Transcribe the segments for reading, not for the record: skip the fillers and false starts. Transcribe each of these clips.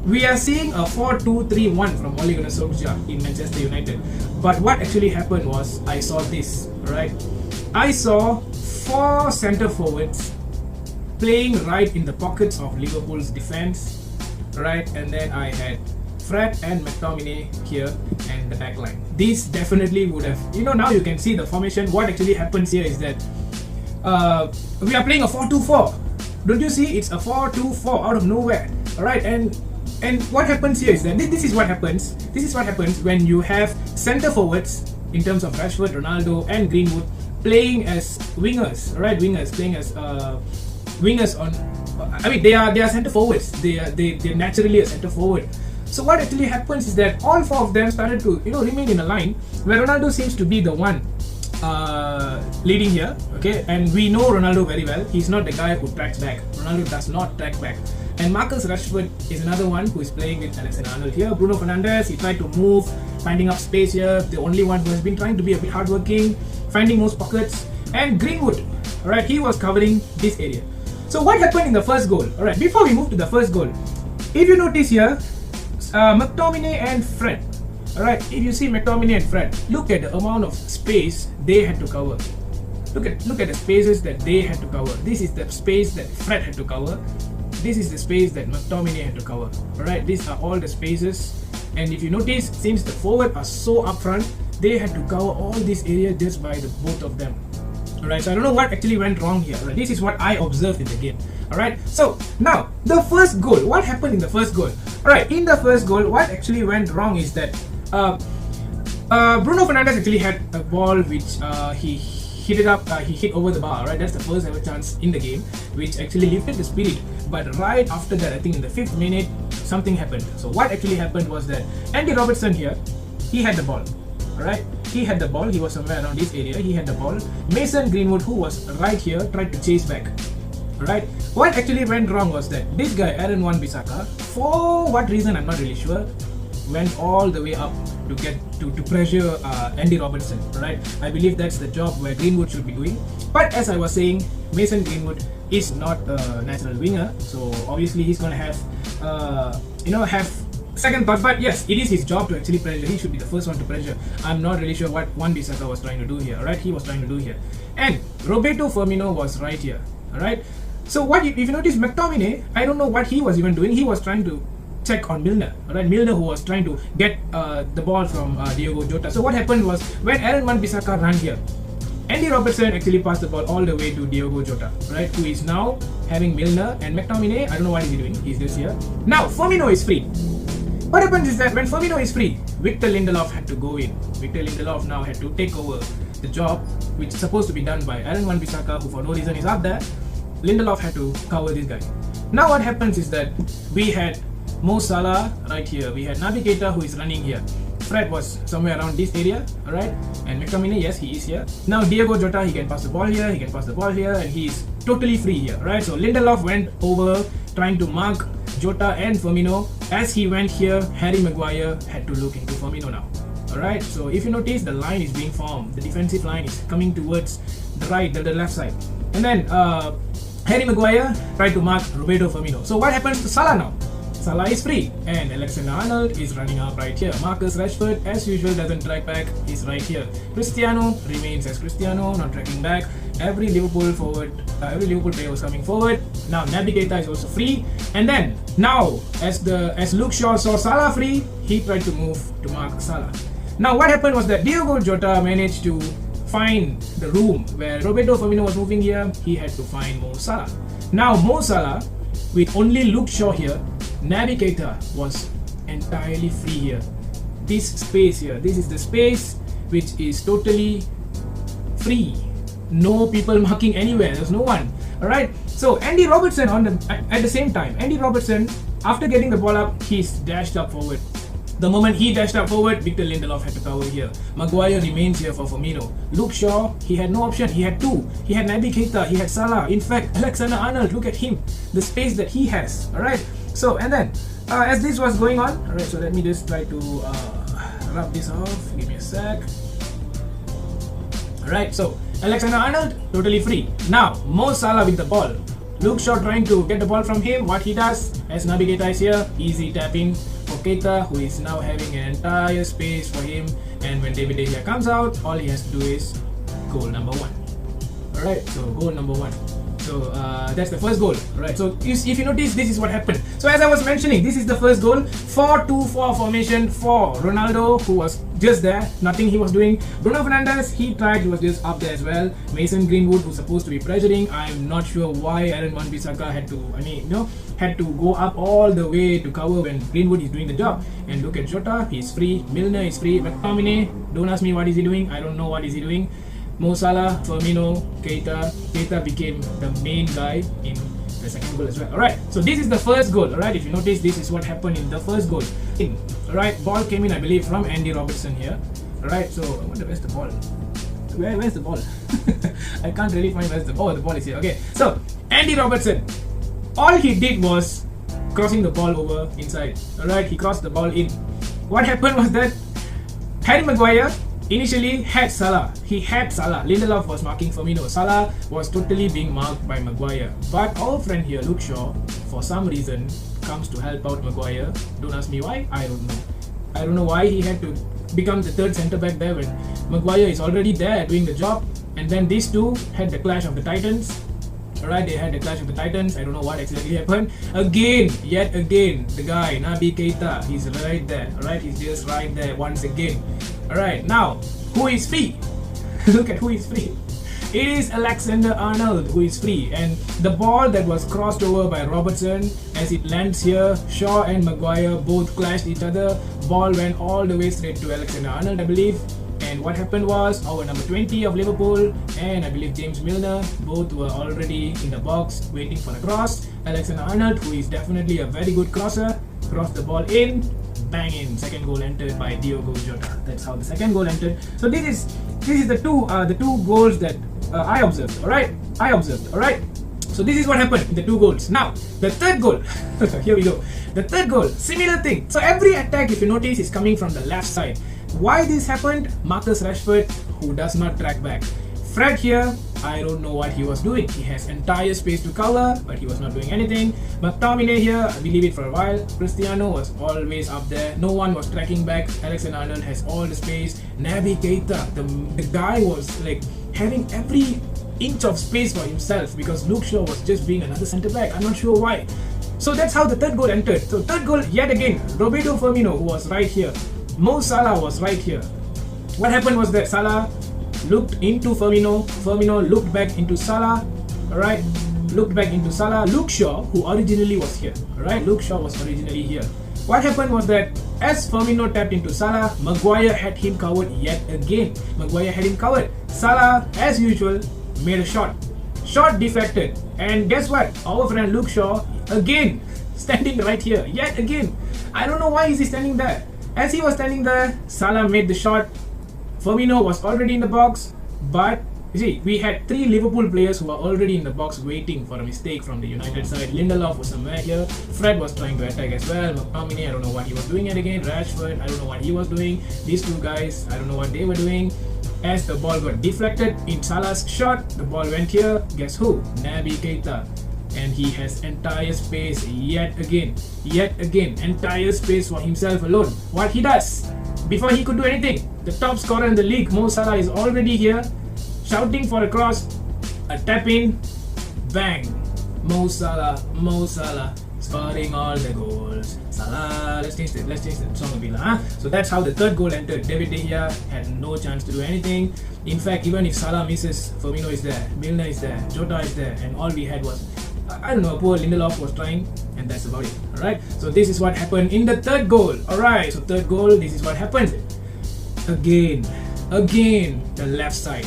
we are seeing a 4-2-3-1 from Ole Gunnar Solskjaer in Manchester United. But what actually happened was, I saw this, right? I saw 4 centre forwards playing right in the pockets of Liverpool's defense, right? And then I had Fred and McTominay here and the back line. This definitely would have, now you can see the formation. What actually happens here is that we are playing a 4-2-4. Don't you see? It's a 4-2-4 out of nowhere. Alright, and what happens here is that this is what happens. This is what happens when you have centre forwards in terms of Rashford, Ronaldo, and Greenwood playing as wingers. Alright, wingers playing as wingers on. I mean, they are centre forwards. They're naturally a centre forward. So what actually happens is that all 4 of them started to remain in a line where Ronaldo seems to be the one leading here, okay? And we know Ronaldo very well. He's not the guy who tracks back. Ronaldo does not track back. And Marcus Rashford is another one who is playing with Alexander-Arnold here. Bruno Fernandes, he tried to move, finding up space here. The only one who has been trying to be a bit hardworking, finding most pockets. And Greenwood, alright, he was covering this area. So what happened in the first goal? Alright, before we move to the first goal, if you notice here, McTominay and Fred. Alright, if you see McTominay and Fred, look at the amount of space they had to cover. Look at the spaces that they had to cover. This is the space that Fred had to cover. This is the space that McTominay had to cover. Alright, these are all the spaces. And if you notice, since the forward are so up front, they had to cover all this area just by the both of them. Alright, so I don't know what actually went wrong here. Right? This is what I observed in the game. Alright, so now the first goal. What happened in the first goal? Alright, in the first goal, what actually went wrong is that Bruno Fernandes actually had a ball which he hit it up, he hit over the bar, right? That's the first ever chance in the game, which actually lifted the spirit. But right after that, I think in the 5th minute, something happened. So what actually happened was that Andy Robertson here, he had the ball, alright? He had the ball, he was somewhere around this area, he had the ball. Mason Greenwood, who was right here, tried to chase back. Alright, what actually went wrong was that this guy, Aaron Wan-Bissaka, for what reason I'm not really sure, went all the way up to get to pressure Andy Robertson. Right, I believe that's the job where Greenwood should be doing. But as I was saying, Mason Greenwood is not a natural winger, so obviously he's gonna have have second thought. But yes, it is his job to actually pressure. He should be the first one to pressure. I'm not really sure what Wan-Bissaka was trying to do here. Right, he was trying to do here, and Roberto Firmino was right here. Alright, so what if you notice McTominay, I don't know what he was even doing. He was trying to check on Milner, right? Milner, who was trying to get the ball from Diogo Jota. So what happened was, when Aaron Wan-Bissaka ran here, Andy Robertson actually passed the ball all the way to Diogo Jota, right? Who is now having Milner and McTominay. I don't know what he's doing. He's just here. Now Firmino is free. What happens is that when Firmino is free, Victor Lindelof had to go in. Victor Lindelof now had to take over the job which is supposed to be done by Aaron Wan-Bissaka, who for no reason is up there. Lindelof had to cover this guy. Now what happens is that we had Mo Salah right here, we had Naby Keita who is running here, Fred was somewhere around this area, alright, and McTominay, yes, he is here. Now Diogo Jota, he can pass the ball here, he can pass the ball here, and he is totally free here, right? So Lindelof went over trying to mark Jota and Firmino. As he went here, Harry Maguire had to look into Firmino now. Alright, so if you notice, the line is being formed, the defensive line is coming towards the right, the left side, and then Harry Maguire tried to mark Roberto Firmino. So what happens to Salah now? Salah is free, and Alexander-Arnold is running up right here. Marcus Rashford, as usual, doesn't track back, he's right here. Cristiano remains as Cristiano, not tracking back. Every Liverpool player was coming forward. Now Naby Keita is also free, and then now as Luke Shaw saw Salah free, he tried to move to mark Salah. Now what happened was that Diogo Jota managed to find the room where Roberto Firmino was moving here. He had to find Mo Salah. Now Mo Salah, with only Luke Shaw here, Naby Keita was entirely free here. This space here, this is the space which is totally free. No people marking anywhere, there's no one. Alright, so Andy Robertson at the same time, Andy Robertson, after getting the ball up, he's dashed up forward. The moment he dashed up forward, Victor Lindelof had to cover here. Maguire remains here for Firmino. Luke Shaw, he had no option. He had two. He had Naby Keita, he had Salah. In fact, Alexander-Arnold, look at him. The space that he has. Alright. So, and then, as this was going on, alright, so let me just try to rub this off. Give me a sec. Alright, so Alexander-Arnold, totally free. Now, Mo Salah with the ball. Luke Shaw trying to get the ball from him. What he does, as Naby Keita is here, easy tapping for Keita, who is now having an entire space for him. And when David De Gea comes out, all he has to do is goal number 1. Alright, so goal number 1. So that's the first goal. Alright, so if you notice, this is what happened. So as I was mentioning, this is the first goal. 4-2-4 formation for Ronaldo, who was just there, nothing he was doing. Bruno Fernandes, he tried, he was just up there as well. Mason Greenwood, who's supposed to be pressuring. I'm not sure why Aaron Wan-Bissaka had to, had to go up all the way to cover when Greenwood is doing the job. And look at Jota, he's free. Milner is free. McTominay, don't ask me what is he doing. I don't know what is he doing. Mo Salah, Firmino, Keita. Keita became the main guy in the second goal as well. Alright, so this is the first goal. Alright, if you notice, this is what happened in the first goal. Alright, ball came in, I believe, from Andy Robertson here. Alright, so I wonder where's the ball? Where's the ball? I can't really find where's the ball. Oh, the ball is here. Okay, so Andy Robertson, all he did was crossing the ball over inside. Alright, he crossed the ball in. What happened was that Harry Maguire initially had Salah. He had Salah. Lindelof was marking Firmino. Salah was totally being marked by Maguire. But our friend here, Luke Shaw, for some reason, comes to help out Maguire. Don't ask me why. I don't know. I don't know why he had to become the third centre back there when Maguire is already there doing the job. And then these two had the clash of the Titans. Alright, they had the clash of the Titans. I don't know what exactly happened. Yet again, the guy, Naby Keita, he's right there. Alright, he's just right there once again. Alright, now, who is free? Look at who is free. It is Alexander-Arnold who is free. And the ball that was crossed over by Robertson, as it lands here, Shaw and Maguire both clashed each other. Ball went all the way straight to Alexander-Arnold, I believe. And what happened was, our number 20 of Liverpool and I believe James Milner, both were already in the box waiting for the cross. Alexander-Arnold, who is definitely a very good crosser, crossed the ball in, bang in. Second goal entered by Diogo Jota. That's how the second goal entered. So this is the two goals that I observed. Alright, so this is what happened in the two goals. Now the third goal. Here we go. The third goal, similar thing. So every attack, if you notice, is coming from the left side. Why this happened? Marcus Rashford, who does not track back. Fred here, I don't know what he was doing. He has entire space to cover, but he was not doing anything. McTominay here, I believe it for a while. Cristiano was always up there. No one was tracking back. Alexander-Arnold has all the space. Naby Keita, the guy was like having every inch of space for himself because Luke Shaw was just being another centre back. I'm not sure why. So that's how the third goal entered. So third goal, yet again, Roberto Firmino, who was right here. Mo Salah was right here. What happened was that Salah looked into Firmino. Firmino looked back into Salah. Alright, looked back into Salah. Luke Shaw, who originally was here. Alright, Luke Shaw was originally here. What happened was that as Firmino tapped into Salah, Maguire had him covered yet again. Maguire had him covered. Salah, as usual, made a shot. Shot deflected. And guess what? Our friend Luke Shaw, again, standing right here. Yet again. I don't know why is he standing there. As he was standing there, Salah made the shot. Firmino was already in the box, but you see, we had three Liverpool players who were already in the box waiting for a mistake from the United side. Lindelof was somewhere here. Fred was trying to attack as well. McTominay, I don't know what he was doing yet again. Rashford, I don't know what he was doing. These two guys, I don't know what they were doing. As the ball got deflected in Salah's shot, the ball went here. Guess who? Naby Keita. And he has entire space yet again, entire space for himself alone. What he does, before he could do anything, the top scorer in the league, Mo Salah, is already here, shouting for a cross, a tap in, bang, Mo Salah, scoring all the goals. Salah, let's change the song a bit, huh? So that's how the third goal entered. David De Gea had no chance to do anything. In fact, even if Salah misses, Firmino is there, Milner is there, Jota is there, and all we had was, I don't know, poor Lindelof was trying, and that's about it. Alright, so this is what happened in the third goal. Alright, so third goal, this is what happened. Again, the left side.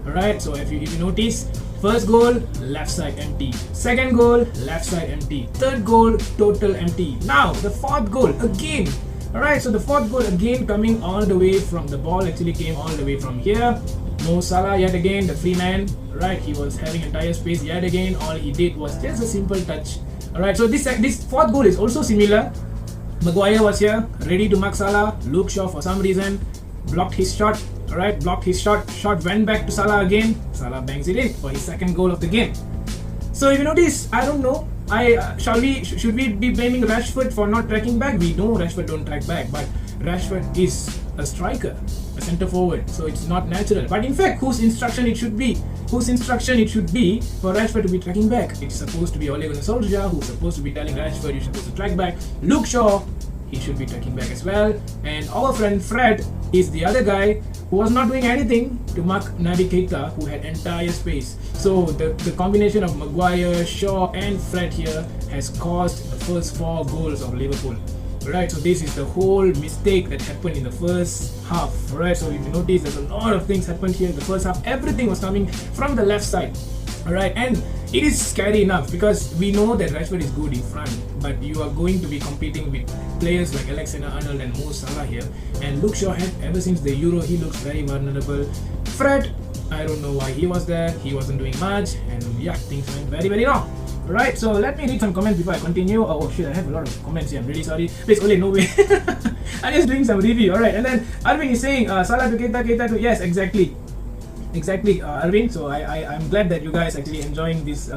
Alright, so if you notice, first goal, left side empty. Second goal, left side empty. Third goal, total empty. Now, the fourth goal, again. Alright, so the fourth goal again coming all the way from the ball, actually came all the way from here. Mo Salah yet again, the free man. Right, he was having entire space yet again. All he did was just a simple touch. Alright, so this fourth goal is also similar. Maguire was here, ready to mark Salah. Luke Shaw, for some reason, blocked his shot. Alright, blocked his shot. Shot went back to Salah again. Salah bangs it in for his second goal of the game. So if you notice, I don't know. Should we be blaming Rashford for not tracking back? We know Rashford don't track back, but Rashford is a striker, a centre forward, so it's not natural. But in fact, whose instruction it should be? Whose instruction it should be for Rashford to be tracking back? It's supposed to be Ole Gunnar Solskjaer, who's supposed to be telling Rashford you're supposed to track back. Luke Shaw, he should be tracking back as well. And our friend Fred is the other guy who was not doing anything to mark Naby Keita, who had entire space. So the combination of Maguire, Shaw and Fred here has caused the first 4 goals of Liverpool. Right, so this is the whole mistake that happened in the first half. Right, so if you notice, there's a lot of things happened here in the first half. Everything was coming from the left side. Alright, and it is scary enough because we know that Rashford is good in front, but you are going to be competing with players like Alexander-Arnold and Mo Salah here. And Luke Shaw had, ever since the Euro, he looks very vulnerable. Fred, I don't know why he was there. He wasn't doing much, and yeah, things went very, very wrong. Right, so let me read some comments before I continue. Oh shit, I have a lot of comments here. I'm really sorry. Please, Ole, no way. I'm just doing some review. Alright, and then Arvin is saying Salah to Keita, Keita to. Yes, exactly, Arvin. So I'm glad that you guys actually enjoying this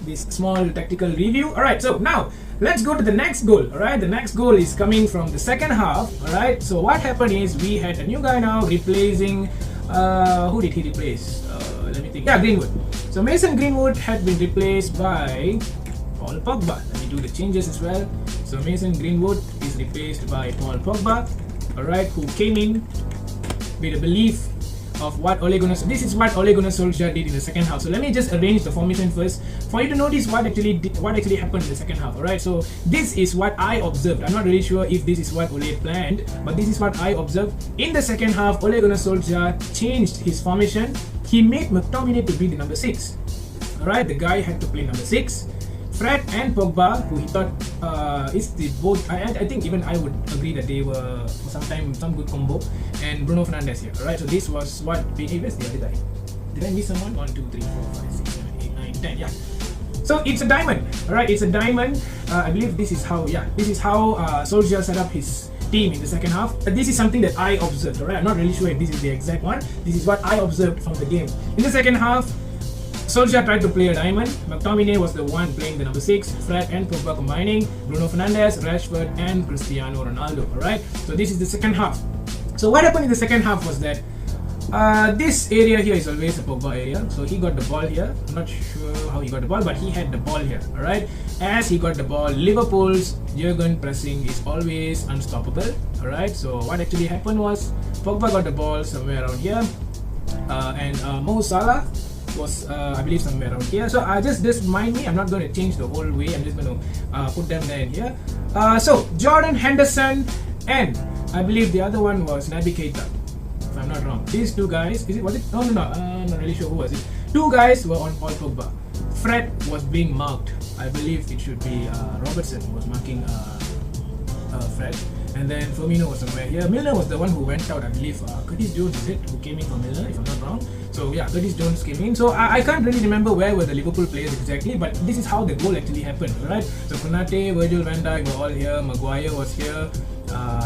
this small tactical review. Alright, so now let's go to the next goal. Alright, the next goal is coming from the second half. Alright, so what happened is we had a new guy now replacing. Who did he replace? Let me think. Yeah, Greenwood. So Mason Greenwood had been replaced by Paul Pogba. Let me do the changes as well. So Mason Greenwood is replaced by Paul Pogba, alright, who came in with a belief of what Ole Gunnar. This is what Ole Gunnar Solskjaer did in the second half. So let me just arrange the formation first for you to notice what actually happened in the second half. Alright, so this is what I observed. I'm not really sure if this is what Ole planned, but this is what I observed. In the second half, Ole Gunnar Solskjaer changed his formation. He made McTominay to be the number 6. Alright, the guy had to play number 6. Fred and Pogba, who he thought is the both. I think even I would agree that they were some good combo. And Bruno Fernandes here. Alright, so this was what. Where's the other guy? Did I miss someone? 1, 2, 3, 4, 5, 6, 7, 8, 9, 10. Yeah. So it's a diamond. Alright, it's a diamond. I believe this is how. Yeah, this is how Solskjaer set up his team in the second half. This is something that I observed. Alright, I'm not really sure if this is the exact one. This is what I observed from the game. In the second half, Solskjaer tried to play a diamond. McTominay was the one playing the number 6. Fred and Pogba combining. Bruno Fernandes, Rashford and Cristiano Ronaldo. Alright, so this is the second half. So what happened in the second half was that this area here is always a Pogba area. So he got the ball here. I'm not sure how he got the ball, but he had the ball here. Alright, as he got the ball, Liverpool's Jurgen pressing is always unstoppable. Alright, so what actually happened was Pogba got the ball somewhere around here, and Mo Salah was I believe somewhere around here. So just mind me, I'm not going to change the whole way. I'm just going to put them there and here. So Jordan Henderson and I believe the other one was Naby Keita, if I'm not wrong. These two guys, was it? No, I'm not really sure who was it. Two guys were on Paul Pogba. Fred was being marked. I believe it should be Robertson who was marking Fred. And then Firmino was somewhere here. Milner was the one who went out, I believe. Curtis Jones is it who came in for Milner, if I'm not wrong. So yeah, Curtis Jones came in. So I can't really remember where were the Liverpool players exactly, but this is how the goal actually happened, right? So Konate, Virgil van Dijk were all here. Maguire was here.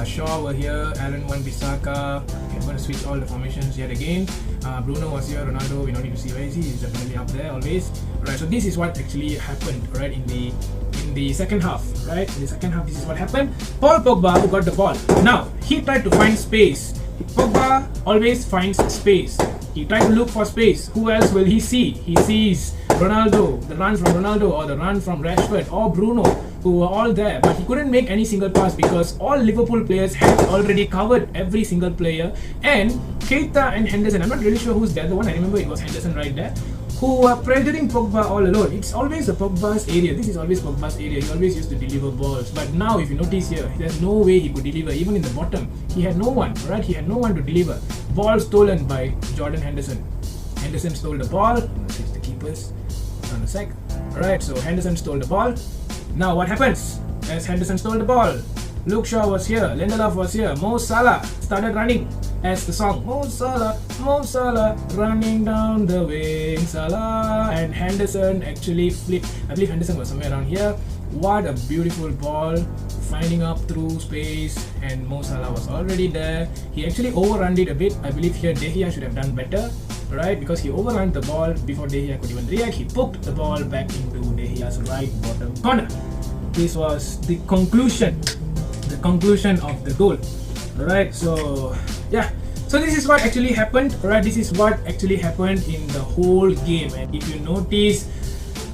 Shaw were here. Aaron Wan-Bissaka. Okay, I'm going to switch all the formations yet again. Bruno was here. Ronaldo, we don't need to see where is he. He's definitely up there always. Right. So this is what actually happened, right, in the second half, right? In the second half, this is what happened. Paul Pogba who got the ball. Now he tried to find space. Pogba always finds space. He tried to look for space. Who else will he see? He sees Ronaldo, the run from Ronaldo, or the run from Rashford, or Bruno, who were all there. But he couldn't make any single pass because all Liverpool players had already covered every single player. And Keita and Henderson, I'm not really sure who's the other one. I remember it was Henderson right there, who were pressuring Pogba all alone. It's always the Pogba's area. This is always Pogba's area. He always used to deliver balls. But now, if you notice here, there's no way he could deliver. Even in the bottom, he had no one, right? He had no one to deliver. Ball stolen by Jordan Henderson. Henderson stole the ball. Let's switch the keepers. On a sec. Alright, so Henderson stole the ball. Now what happens? As Henderson stole the ball, Luke Shaw was here, Lindelof was here, Mo Salah started running as the song Mo Salah running down the wing, Salah, and Henderson actually flipped. I believe Henderson was somewhere around here. What a beautiful ball, finding up through space, and Mo Salah was already there. He actually overrun it a bit. I believe here De Gea should have done better. right? Because he overran the ball before De Gea could even react. He poked the ball back into De Gea's right bottom corner. This was the conclusion of the goal. Alright, so yeah. So this is what actually happened. Alright, this is what actually happened in the whole game. And if you notice,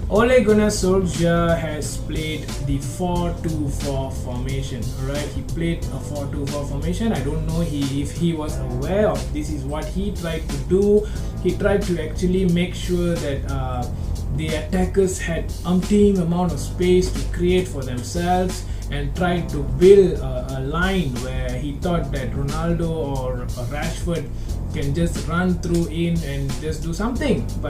Ole Gunnar Solskjaer has played the 4-2-4 formation. Alright, he played a 4-2-4 formation. I don't know if he was aware of this is what he tried to do. He tried to actually make sure that the attackers had umpteen amount of space to create for themselves, and tried to build a line where he thought that Ronaldo or Rashford can just run through in and just do something. But